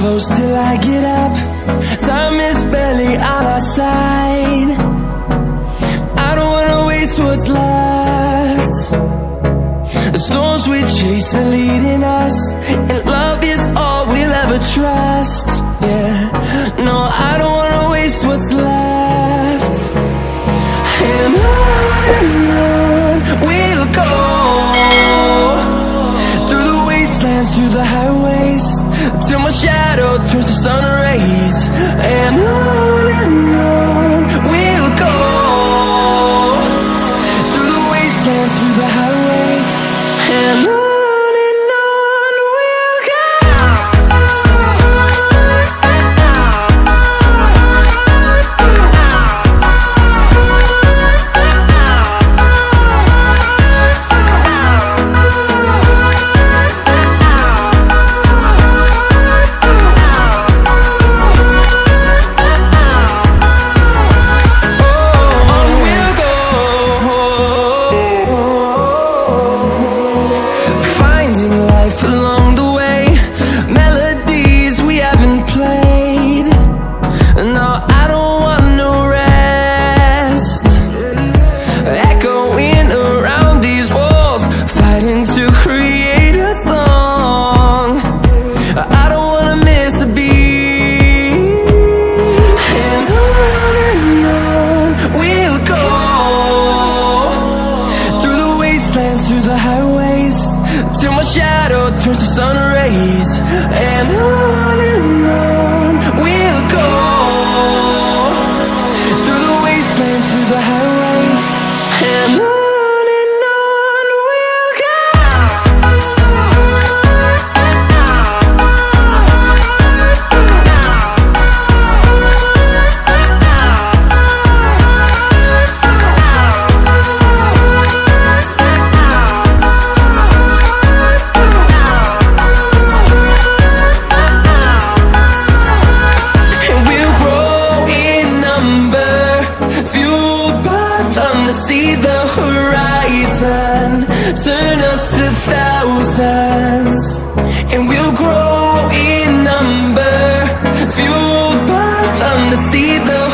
close till I get up. Time is barely on our side. I don't wanna waste what's left. The storms we chase are leading us, and love is all we'll ever trust. Yeah, no, I don't wanna waste what's left. And on we'll go, through the wastelands, through the highways, till my shadow turns to sun rays. And on we'll go, through the wastelands, through the highways, and on we'll go. Turns to sun rays, and on we'll go, through the wastelands, through the highways, and on we'll go. Turn us to thousands, and we'll grow in number, fueled by them to see the